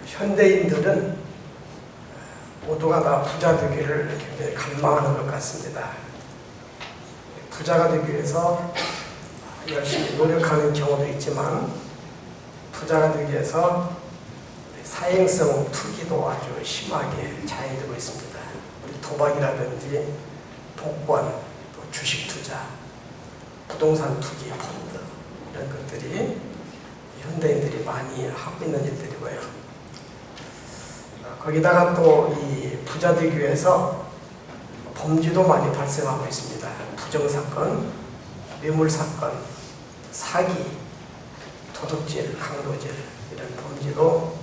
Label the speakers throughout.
Speaker 1: 현대인들은 모두가 다 부자 되기를 굉장히 갈망하는 것 같습니다. 부자가 되기 위해서 열심히 노력하는 경우도 있지만 부자가 되기 위해서 사행성 투기도 아주 심하게 자행되고 있습니다. 우리 도박이라든지 복권, 또 주식 투자, 부동산 투기, 펀드 이런 것들이 현대인들이 많이 하고 있는 일들이고요. 거기다가 또 이 부자 되기 위해서 범죄도 많이 발생하고 있습니다. 부정사건, 뇌물사건, 사기, 도둑질, 강도질 이런 범죄도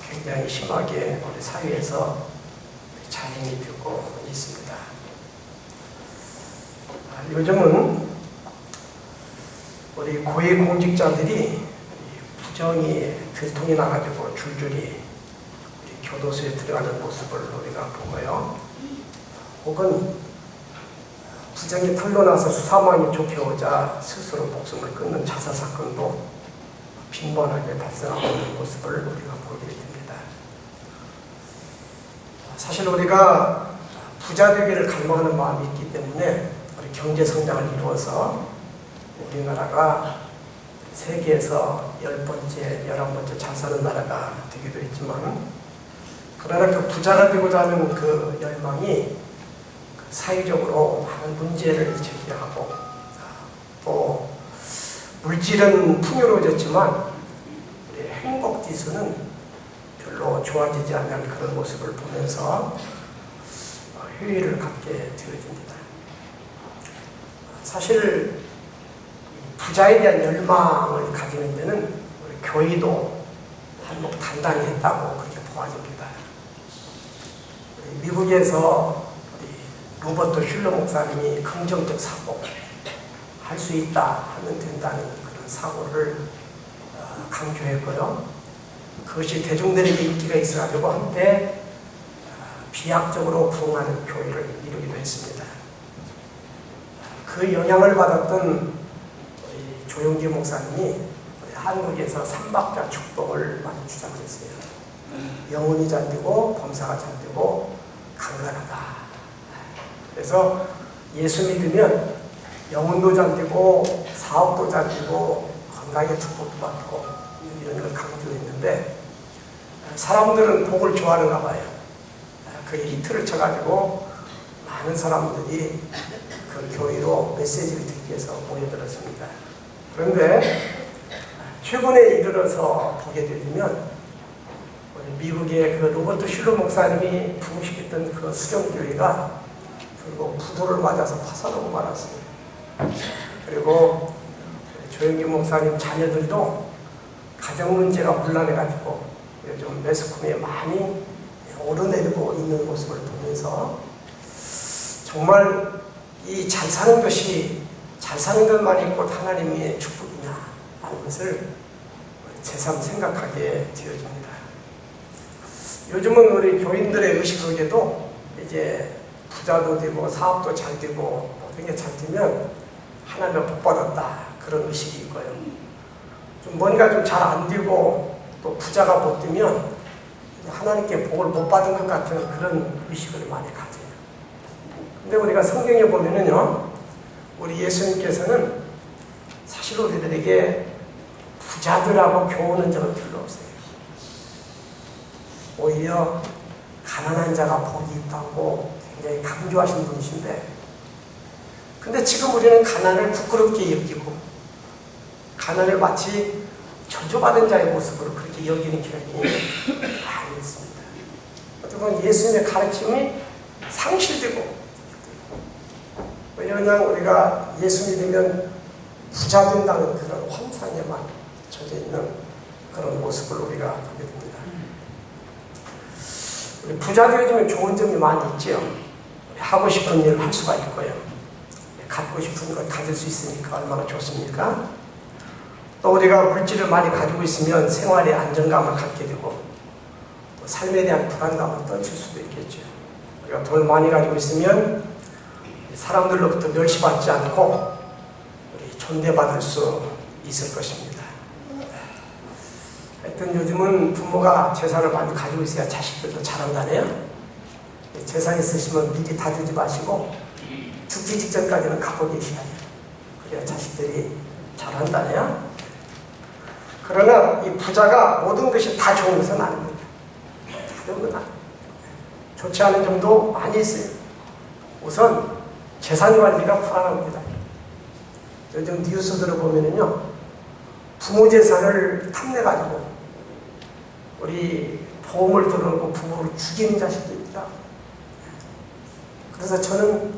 Speaker 1: 굉장히 심하게 우리 사회에서 자행이 되고 있습니다. 요즘은 우리 고위공직자들이 부정이 들통이 나가지고 줄줄이 우리 교도소에 들어가는 모습을 우리가 보고요. 혹은 부정이 털려나서 수사망이 좁혀오자 스스로 목숨을 끊는 자살사건도 빈번하게 발생하고 있는 모습을 우리가 보게 됩니다. 사실 우리가 부자 되기를 갈망하는 마음이 있기 때문에 우리 경제성장을 이루어서 우리나라가 세계에서 10번째, 11번째 잘 사는 나라가 되기도 했지만 그러나 그 부자가 되고자 하는 그 열망이 사회적으로 많은 문제를 제기하고 또 물질은 풍요로워졌지만 우리 행복지수는 별로 좋아지지 않는 그런 모습을 보면서 회의를 갖게 되어집니다. 사실 부자에 대한 열망을 가지는 데는 우리 교회도 한몫 단단히 했다고 그렇게 보아집니다. 미국에서 우리 로버트 슐러 목사님이 긍정적 사고, 할 수 있다 하면 된다는 그런 사고를 강조했고요. 그것이 대중들에게 인기가 있어가지고 한때 비약적으로 부흥하는 교회를 이루기도 했습니다. 그 영향을 받았던 조용기 목사님이 한국에서 삼박자 축복을 많이 주장했어요. 영혼이 잘되고 범사가 잘되고 강건하다. 그래서 예수 믿으면 영혼도 잘되고 사업도 잘되고 건강의 축복도 받고 이런 걸 강조했는데 사람들은 복을 좋아하는가 봐요. 그게 히트를 쳐가지고 많은 사람들이 그 교회로 메시지를 듣기 위해서 모여들었습니다. 그런데 최근에 이르러서 보게 되면 미국의 그 로버트 슐러 목사님이 부흥시켰던 그 수령교회가 결국 부도를 맞아서 파산하고 말았습니다. 그리고 조영기 목사님 자녀들도 가정 문제가 문란해가지고 요즘 매스컴에 많이 오르내리고 있는 모습을 보면서 정말 이 잘 사는 것이 잘 사는 것만이 곧 하나님의 축복이냐 하는 것을 새삼 생각하게 되어집니다. 요즘은 우리 교인들의 의식 속에도 이제 부자도 되고 사업도 잘 되고 모든 게 잘 되면 하나님을 복 받았다 그런 의식이 있고요. 좀 뭔가 좀 잘 안 되고 또 부자가 못 되면 하나님께 복을 못 받은 것 같은 그런 의식을 많이 가져요. 근데 우리가 성경에 보면은요, 우리 예수님께서는 사실 우리들에게 부자들하고 교훈한 적은 별로 없어요. 오히려 가난한 자가 복이 있다고 굉장히 강조하신 분이신데, 근데 지금 우리는 가난을 부끄럽게 여기고 가난을 마치 저주받은 자의 모습으로 그렇게 여기는 경향이 많이 있습니다. 어쩌면 예수님의 가르침이 상실되고, 왜냐하면 우리가 예수 믿으면 부자 된다는 그런 환상에만 젖어 있는 그런 모습을 우리가 보게 됩니다. 우리 부자 되어지면 좋은 점이 많이 있죠. 하고 싶은 일을 할 수가 있고요. 갖고 싶은 걸 가질 수 있으니까 얼마나 좋습니까? 또 우리가 물질을 많이 가지고 있으면 생활의 안정감을 갖게 되고 또 삶에 대한 불안감을 떨칠 수도 있겠죠. 우리가 돈을 많이 가지고 있으면 사람들로부터 멸시받지 않고 우리 존대받을 수 있을 것입니다. 하여튼 요즘은 부모가 재산을 많이 가지고 있어야 자식들도 잘한다네요. 재산 있으시면 미리 다 주지 마시고 죽기 직전까지는 갖고 계셔야 돼요. 그래야 자식들이 잘한다네요. 그러나 이 부자가 모든 것이 다 좋은 것은 아닙니다. 다 좋은 건 아닙니다. 좋지 않은 점도 많이 있어요. 우선 재산 관리가 불안합니다. 요즘 뉴스들을 보면은요, 부모 재산을 탐내가지고 우리 보험을 들어놓고 부모를 죽이는 자식도 있다. 그래서 저는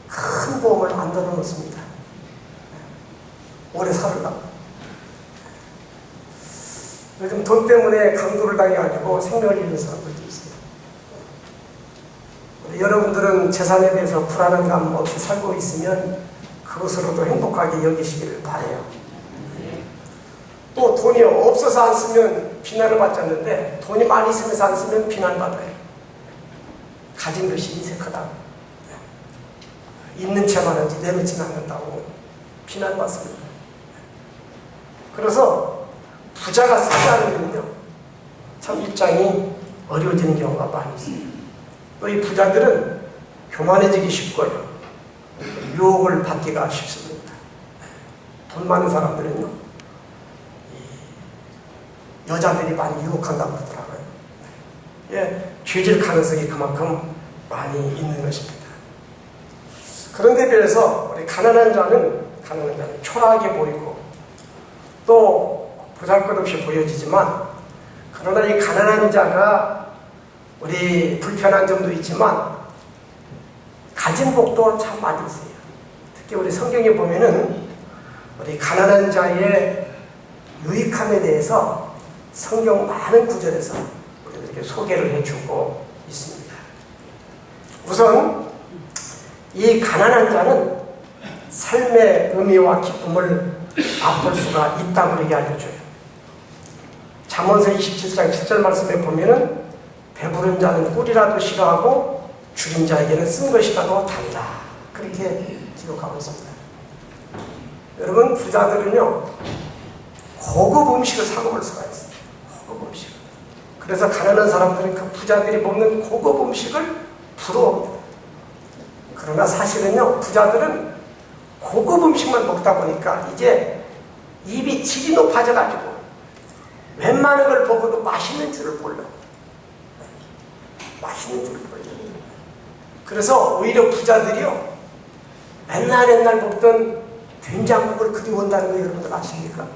Speaker 1: 큰 보험을 안 들어놓습니다. 오래 살으려고. 요즘 돈 때문에 강도를 당해가지고 생명을 잃는 사람들도 있어요. 여러분들은 재산에 대해서 불안한 감 없이 살고 있으면 그것으로도 행복하게 여기시기를 바라요. 또 돈이 없어서 안 쓰면 비난을 받지 않는데 돈이 많이 있으면서 안 쓰면 비난받아요. 가진 것이 인색하다. 있는 채만 하지 내놓지는 않는다고 비난받습니다. 그래서 부자가 쓰지 않으면요, 참 입장이 어려워지는 경우가 많이 있어요. 또 이 부자들은 교만해지기 쉽고요. 유혹을 받기가 쉽습니다. 돈 많은 사람들은요, 여자들이 많이 유혹한다고 그러더라고요. 예, 죄질 가능성이 그만큼 많이 있는 것입니다. 그런데 비해서 우리 가난한 자는 초라하게 보이고 또 보잘것없이 보여지지만, 그러나 이 가난한 자가 우리 불편한 점도 있지만 가진 복도 참 많이 있어요. 특히 우리 성경에 보면은 우리 가난한 자의 유익함에 대해서 성경 많은 구절에서 우리에게 소개를 해주고 있습니다. 우선 이 가난한 자는 삶의 의미와 기쁨을 맛볼 수가 있다고 그렇게 알려줘요. 잠언서 27장 7절 말씀에 보면은 배부른 자는 꿀이라도 싫어하고 줄인 자에게는 쓴 것이라도 달라, 그렇게 기록하고 있습니다. 여러분, 부자들은요 고급 음식을 사 먹을 수가 있어요. 고급 음식. 그래서 가난한 사람들은 그 부자들이 먹는 고급 음식을 부러워합니다. 그러나 사실은요, 부자들은 고급 음식만 먹다 보니까 이제 입이 질이 높아져가지고 웬만한 걸 먹어도 맛있는 줄을 몰라. 맛있는 줄을 몰라. 그래서 오히려 부자들이요, 맨날 먹던 된장국을 그리워한다는 거 여러분들 아십니까?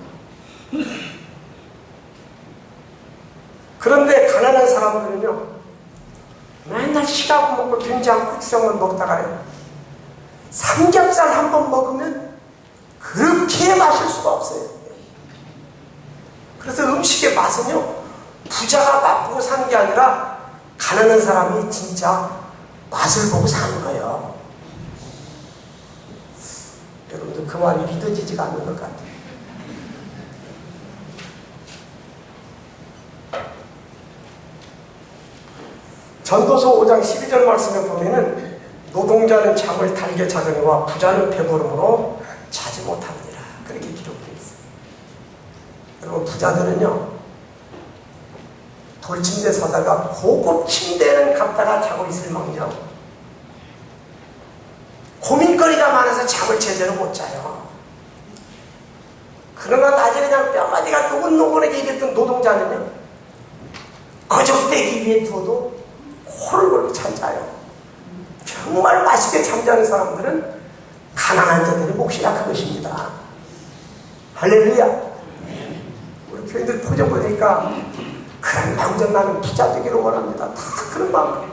Speaker 1: 그런데 가난한 사람들은요, 맨날 시라고 먹고 된장, 고추장만 먹다가요, 삼겹살 한 번 먹으면 그렇게 마실 수가 없어요. 그래서 음식의 맛은요, 부자가 맛보고 사는 게 아니라 가난한 사람이 진짜 맛을 보고 사는 거예요. 여러분들 그 말이 믿어지지가 않는 것 같아요. 전도서 5장 12절 말씀에 보면은 노동자는 잠을 달게 자거니와 부자는 배부름으로 자지 못하느니라, 그렇게 기록되어 있어요. 여러분, 부자들은요, 돌침대 사다가 고급 침대는 갖다가 자고 있을 망정 고민거리가 많아서 잠을 제대로 못 자요. 그러나 낮에 그냥 뼈마디가 노곤노곤하게 일했던 노동자는요, 거적대기 위에 두어도 코를 골고 잠자요. 정말 맛있게 잠자는 사람들은 가난한 자들의 몫이 약한 것입니다. 할렐루야. 우리 교인들 표정 보니까 그런 마음전 나는 부자 되기를 원합니다. 다 그런 마음 같아요.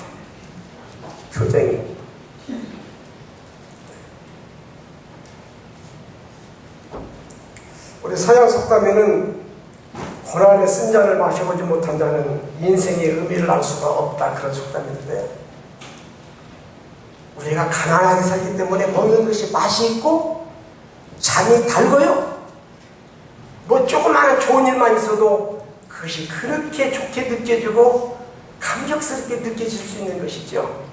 Speaker 1: 표정이. 우리 서양 속담에는 고난의 쓴 잔을 마셔보지 못한 자는 인생의 의미를 알 수가 없다, 그런 속담인데, 우리가 가난하게 살기 때문에 먹는 것이 맛이 있고 잠이 달고요, 뭐 조그마한 좋은 일만 있어도 그것이 그렇게 좋게 느껴지고 감격스럽게 느껴질 수 있는 것이죠.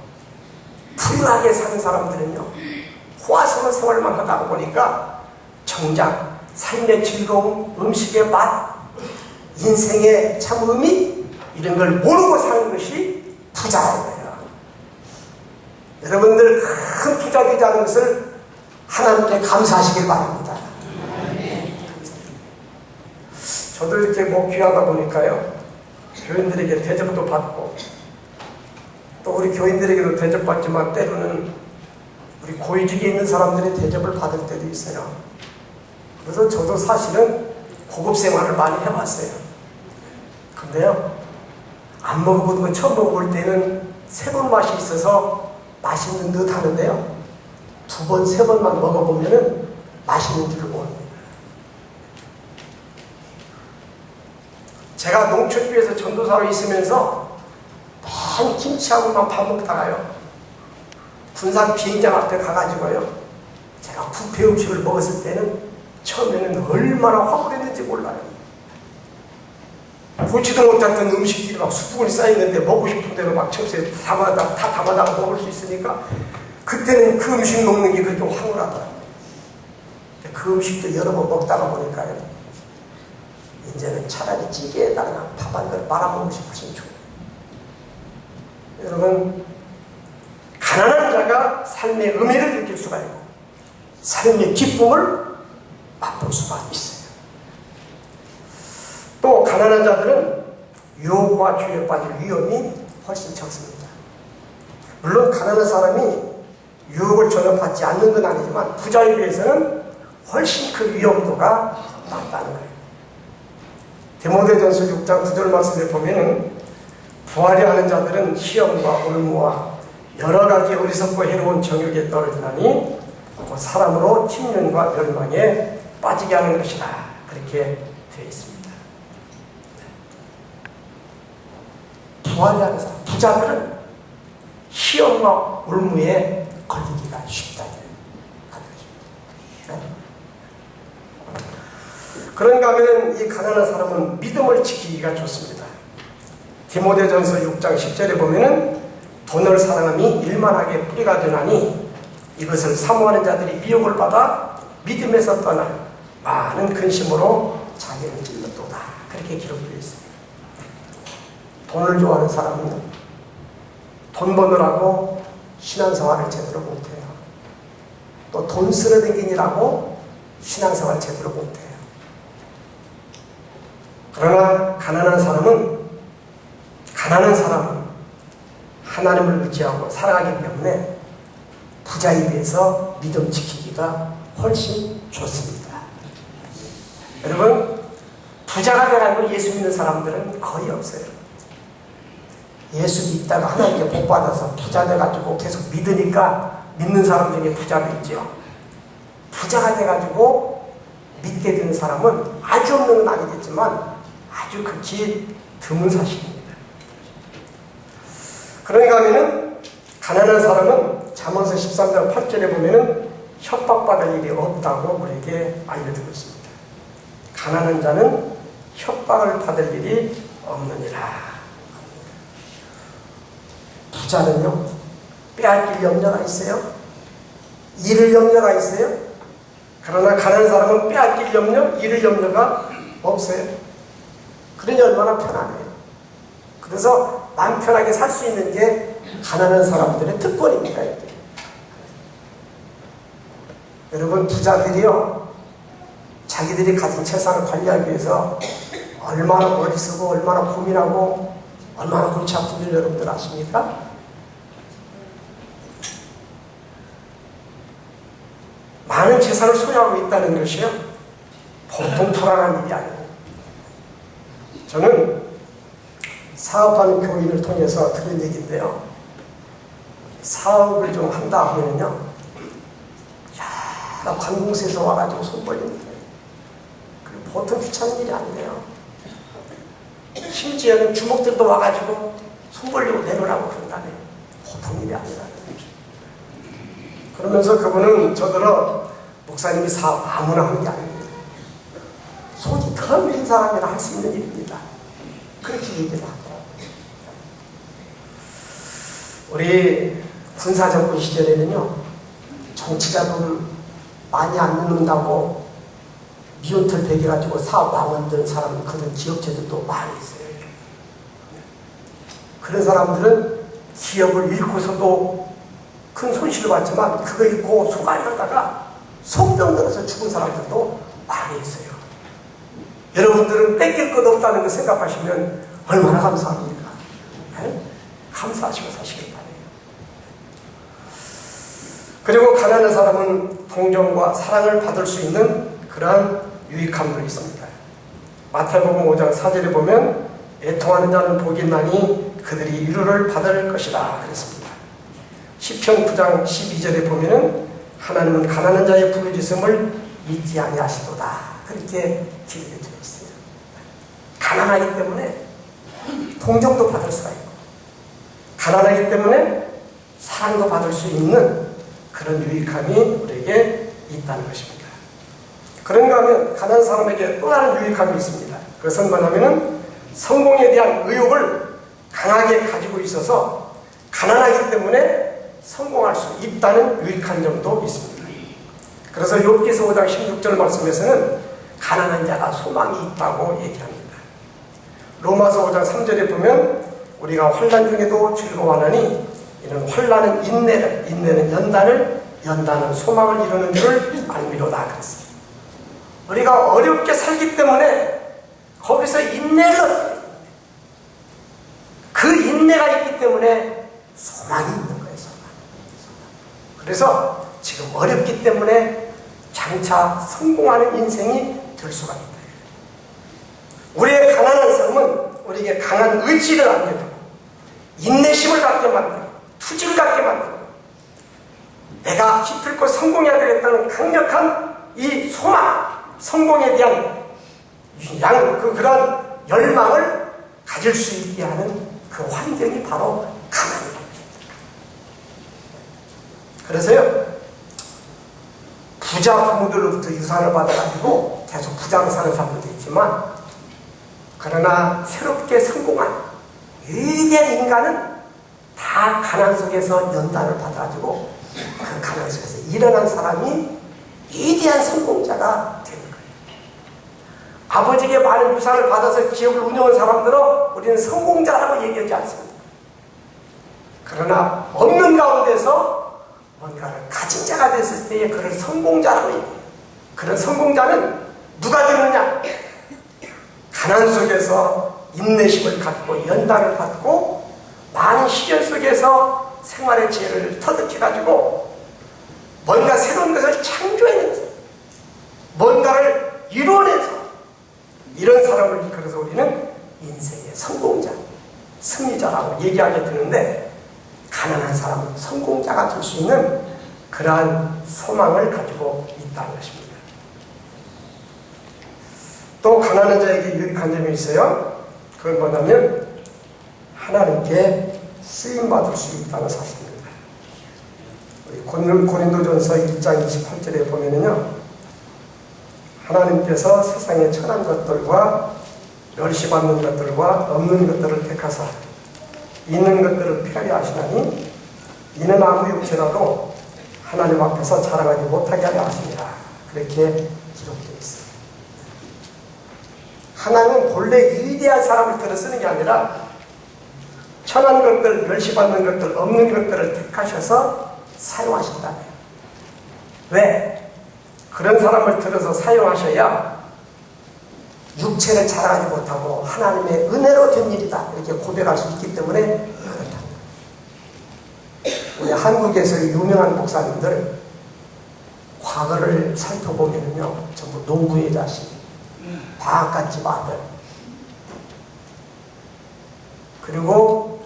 Speaker 1: 풍요하게 사는 사람들은요, 호화스러운 생활만 하다 보니까 정작 삶의 즐거움, 음식의 맛, 인생의 참 의미 이런 걸 모르고 사는 것이 부자인 거예요. 여러분들 큰 부자 되지 않은 것을 하나님께 감사하시길 바랍니다. 저도 이렇게 목회하다 보니까요, 교인들에게 대접도 받고 또 우리 교인들에게도 대접받지만 때로는 우리 고위직에 있는 사람들의 대접을 받을 때도 있어요. 그래서 저도 사실은 고급 생활을 많이 해봤어요. 근데요, 안 먹어본 거 처음 먹어볼 때는 새로운 맛이 있어서 맛있는 듯 하는데요, 2번, 3번만 먹어보면은 맛있는 줄 모릅니다. 제가 농촌교회에서 전도사로 있으면서 맨 김치하고만 밥 먹다가요, 군산 비행장 앞에 가가지고요, 제가 뷔페 음식을 먹었을 때는 처음에는 얼마나 화분했는지 몰라요. 보지도 못했던 음식들이 막 수분이 쌓여있는데 먹고 싶은 대로 막 접시에 다 담아다가 먹을 수 있으니까 그때는 그 음식 먹는 게 그렇게 황홀하더라고요. 그 음식도 여러 번 먹다가 보니까요, 이제는 차라리 찌개에다가 그냥 밥 한 그릇 말아먹는 것이 훨씬 좋아요. 여러분, 가난한 자가 삶의 의미를 느낄 수가 있고 삶의 기쁨을 맛볼 수가 있어요. 또 가난한 자들은 유혹과 죄에 빠질 위험이 훨씬 적습니다. 물론 가난한 사람이 유혹을 전혀 받지 않는 건 아니지만 부자에 비해서는 훨씬 그 위험도가 낮다는 거예요. 디모데전서 6장 9절 말씀에 보면은 부하려 하는 자들은 시험과 올무와 여러 가지 어리석고 해로운 정욕에 떨어지나니 그 사람으로 침륜과 멸망에 빠지게 하는 것이다. 그렇게 되어 있습니다. 부하려 하는 사람, 부자들은 시험과 올무에 걸리기가 쉽다. 그런가 하면 이 가난한 사람은 믿음을 지키기가 좋습니다. 디모데전서 6장 10절에 보면은 돈을 사랑함이 일만하게 뿌리가 되나니 이것을 사모하는 자들이 미혹을 받아 믿음에서 떠나 많은 근심으로 자기를 찔렀도다. 그렇게 기록되어 있습니다. 돈을 좋아하는 사람은 돈 버느라고 신앙생활을 제대로 못해요. 또 돈 쓰러댕기니라고 신앙생활을 제대로 못해요. 그러나 가난한 사람은 하나님을 의지하고 살아가기 때문에 부자에 비해서 믿음 지키기가 훨씬 좋습니다. 여러분, 부자가 돼가지고 예수 믿는 사람들은 거의 없어요. 예수 믿다가 하나님께 복 받아서 부자 돼가지고 계속 믿으니까 믿는 사람 중에 부자도 있죠. 부자가 돼가지고 믿게 되는 사람은 아주 없는 건 아니겠지만 아주 극히 드문 사실입니다. 그런가 하면은 가난한 사람은 잠언서 13장 8절에 보면은 협박받을 일이 없다고 우리에게 알려주고 있습니다. 가난한 자는 협박을 받을 일이 없느니라. 부자는요, 빼앗길 염려가 있어요. 잃을 염려가 있어요. 그러나 가난한 사람은 빼앗길 염려, 잃을 염려가 없어요. 그러니 얼마나 편하네요. 그래서 마음 편하게 살 수 있는 게 가난한 사람들의 특권입니다. 이게. 여러분, 부자들이요, 자기들이 가진 재산을 관리하기 위해서 얼마나 머리 쓰고 얼마나 고민하고 얼마나 골치 아픈 줄 여러분들 아십니까? 많은 재산을 소유하고 있다는 것이요, 보통 불안한 일이 아니에요. 저는 사업하는 교인을 통해서 들은 얘기인데요, 사업을 좀 한다 하면요, 나 관공서에서 와가지고 손 벌린다. 보통 귀찮은 일이 아니에요. 심지어는 주먹들도 와가지고 손 벌리고 내놓으라고 그런다네. 보통 일이 아니라는 거죠. 그러면서 그분은 저더러 목사님이 사업 아무나 하는 게 아닙니다. 손이 더 밀린 사람이나 할 수 있는 일입니다. 그렇게 얘기를 하더라고요. 우리 군사정권 시절에는요, 정치자금 많이 안 넣는다고 미운털 베겨가지고 사업 망원드는 사람, 그런 기업체들도 많이 있어요. 그런 사람들은 기업을 잃고서도 큰 손실을 봤지만 그거 잃고 속앓이하다가 속병 들어서 죽은 사람들도 많이 있어요. 여러분들은 뺏길 것 없다는 걸 생각하시면 얼마나 감사합니까? 네? 감사하시고 사시길 바래요. 그리고 가난한 사람은 동정과 사랑을 받을 수 있는 그러한 유익함도 있습니다. 마태복음 5장 4절에 보면 애통하는 자는 복이 있나니 그들이 위로를 받을 것이라 그랬습니다. 시편 9장 12절에 보면은 하나님은 가난한 자의 부르짖음을 잊지 아니하시도다, 그렇게 기록되어 있어요. 가난하기 때문에 동정도 받을 수가 있고, 가난하기 때문에 사랑도 받을 수 있는 그런 유익함이 우리에게 있다는 것입니다. 그런가 하면 가난한 사람에게 또 다른 유익함이 있습니다. 그것은 뭐냐면은 성공에 대한 의욕을 강하게 가지고 있어서 가난하기 때문에 성공할 수 있다는 유익한 점도 있습니다. 그래서 욥기서 5장 16절 말씀에서는 가난한 자가 소망이 있다고 얘기합니다. 로마서 5장 3절에 보면 우리가 환난 중에도 즐거워하나니 이는 환난은 인내를, 인내는 연단을, 연단은 소망을 이루는 줄 알미로다 그랬습니다. 우리가 어렵게 살기 때문에 거기서 인내를 얻게 됩니다. 그 인내가 있기 때문에 소망이 있는 거예요. 소망. 그래서 지금 어렵기 때문에 장차 성공하는 인생이 될 수가 있다. 우리의 가난한 삶은 우리에게 강한 의지를 안겨주고 인내심을 갖게 만들고 투지를 갖게 만들고 내가 기필코 성공해야 되겠다는 강력한 이 소망, 성공에 대한 그런 열망을 가질 수 있게 하는 그 환경이 바로 가난입니다. 그래서요, 부자 부모들로부터 유산을 받아가지고 계속 부자로 사는 사람들도 있지만, 그러나 새롭게 성공한 위대한 인간은 다 가난 속에서 연단을 받아가지고 그 가난 속에서 일어난 사람이 위대한 성공자가 되는 거예요. 아버지에게 많은 유산을 받아서 기업을 운영한 사람들은 우리는 성공자라고 얘기하지 않습니다. 그러나 없는 가운데서 뭔가를 가진 자가 됐을 때에 그를 성공자라고 얘기해요. 그런 성공자는 누가 되느냐? 가난 속에서 인내심을 갖고 연단을 받고 많은 시련 속에서 생활의 지혜를 터득해가지고 뭔가 새로운 것을 창조해내서 뭔가를 이루어내서 이런 사람을 그래서 우리는 인생의 성공자, 승리자라고 얘기하게 되는데, 가난한 사람은 성공자가 될 수 있는 그러한 소망을 가지고 있다는 것입니다. 또 가난한 자에게 유익한 점이 있어요. 그건 뭐냐면 하나님께 쓰임받을 수 있다는 사실입니다. 고린도전서 1장 28절에 보면은요, 하나님께서 세상의 천한 것들과 멸시받는 것들과 없는 것들을 택하사 있는 것들을 피하게 하시나니 이는 아무 육체라도 하나님 앞에서 자랑하지 못하게 하려 하십니다. 그렇게 기록되어 있습니다. 하나님은 본래 위대한 사람을 들어 쓰는 게 아니라 천한 것들, 멸시받는 것들, 없는 것들을 택하셔서 사용하신다네요. 왜? 그런 사람을 들어서 사용하셔야 육체를 자랑하지 못하고 하나님의 은혜로 된 일이다 이렇게 고백할 수 있기 때문에 그렇다. 우리 한국에서의 유명한 목사님들 과거를 살펴보면요, 전부 농부의 자식, 방앗간집 아들, 그리고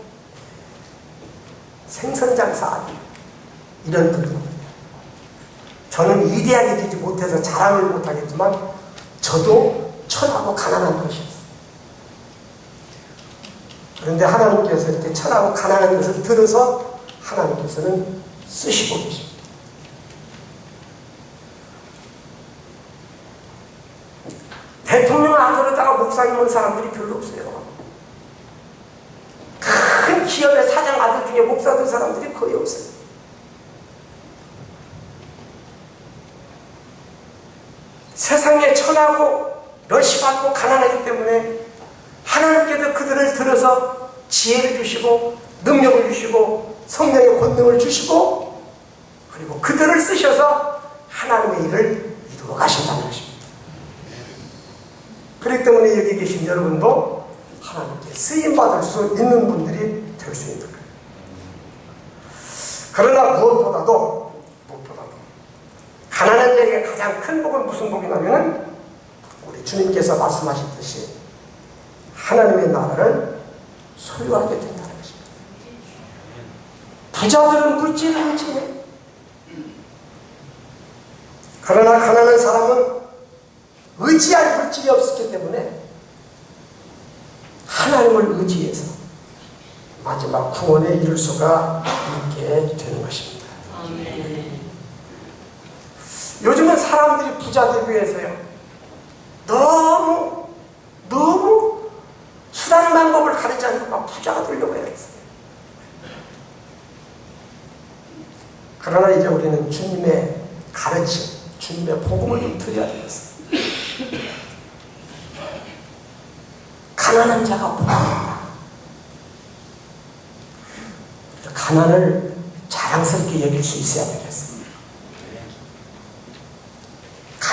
Speaker 1: 생선장사 아들, 이런 분들. 저는 위대한 일이지 못해서 자랑을 못하겠지만 저도 천하고 가난한 것이었어요. 그런데 하나님께서 이렇게 천하고 가난한 것을 들어서 하나님께서는 쓰시고 계십니다. 대통령 아들에다가 목사님 온 사람들이 별로 없어요. 큰 기업의 사장 아들 중에 목사 된 사람들이 거의 없어요. 세상에 천하고 멸시받고 가난하기 때문에 하나님께서 그들을 들어서 지혜를 주시고 능력을 주시고 성령의 권능을 주시고 그리고 그들을 쓰셔서 하나님의 일을 이루어 가신다는 것입니다. 그렇기 때문에 여기 계신 여러분도 하나님께 쓰임받을 수 있는 분들이 될 수 있는 거예요. 그러나 무엇보다도 가난한 자에게 가장 큰 복은 무슨 복이냐면은 우리 주님께서 말씀하셨듯이 하나님의 나라를 소유하게 된다는 것입니다. 부자들은 물질을 의지해요. 그러나 가난한 사람은 의지할 물질이 없었기 때문에 하나님을 의지해서 마지막 구원에 이를 수가 있게 되는 것입니다. 요즘은 사람들이 부자 되기 위해서요 너무 수단 방법을 가리지 않고 막 부자가 되려고 했어요. 그러나 이제 우리는 주님의 가르침, 주님의 복음을 좀 드려야 되겠어요. 가난한 자가 복이다. 가난을 자랑스럽게 여길 수 있어야 되겠어요.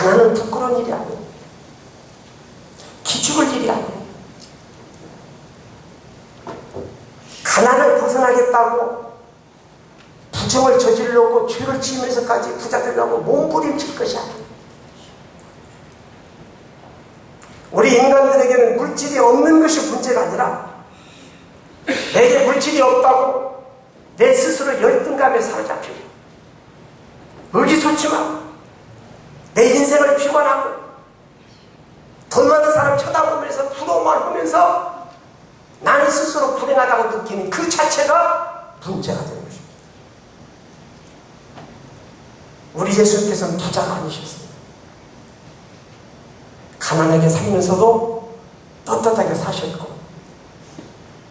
Speaker 1: 가난은 부끄러운 일이 아니에요. 기죽을 일이 아니에요. 가난을 벗어나겠다고 부정을 저지르려고 죄를 지으면서까지 부자 되려고 몸부림칠 것이 아니에요. 우리 인간들에게는 물질이 없는 것이 문제가 아니라 내게 물질이 없다고 내 스스로 열등감에 사로잡히고 의기소침하고 내 인생을 비관하고 돈 많은 사람 쳐다보면서 부러워만 하면서 나는 스스로 불행하다고 느끼는 그 자체가 문제가 되는 것입니다. 우리 예수님께서는 부자가 아니셨습니다. 가난하게 살면서도 떳떳하게 사셨고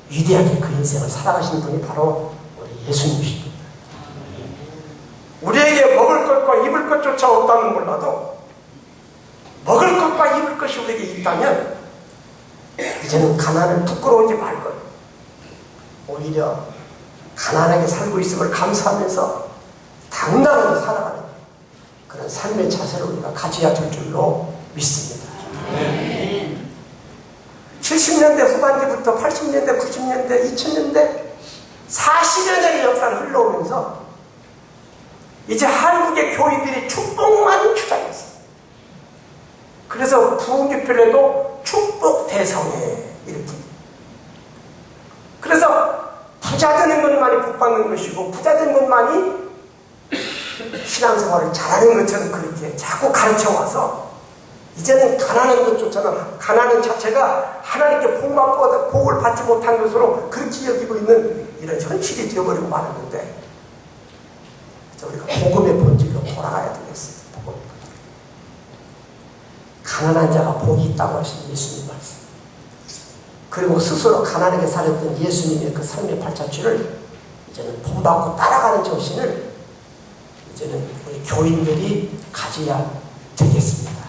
Speaker 1: 위대하게 그 인생을 살아가신 분이 바로 우리 예수님이십니다. 우리에게 먹을 것과 입을 것조차 없다면 몰라도 먹을 것과 입을 것이 우리에게 있다면 이제는 가난을 부끄러워하지 말 거예요. 오히려 가난하게 살고 있음을 감사하면서 당당하게 살아가는 그런 삶의 자세를 우리가 가져야 될 줄로 믿습니다. 70년대 후반기부터 80년대, 90년대, 2000년대 40여 년의 역사를 흘러오면서 이제 한국의 교인들이 축복만 주장했어요. 그래서 부흥기표에도 축복 대성회 이렇게. 그래서 부자 되는 것만이 복받는 것이고 부자 되는 것만이 신앙생활을 잘하는 것처럼 그렇게 자꾸 가르쳐와서 이제는 가난한 것조차는 가난한 자체가 하나님께 복을 받지 못한 것으로 그렇게 여기고 있는 이런 현실이 되어버리고 말았는데 우리가 복음의 본질로 돌아가야 되겠어요. 복음의 본질. 가난한 자가 복이 있다고 하신 예수님 말씀. 그리고 스스로 가난하게 살았던 예수님의 그 삶의 발자취를 이제는 본받고 따라가는 정신을 이제는 우리 교인들이 가져야 되겠습니다.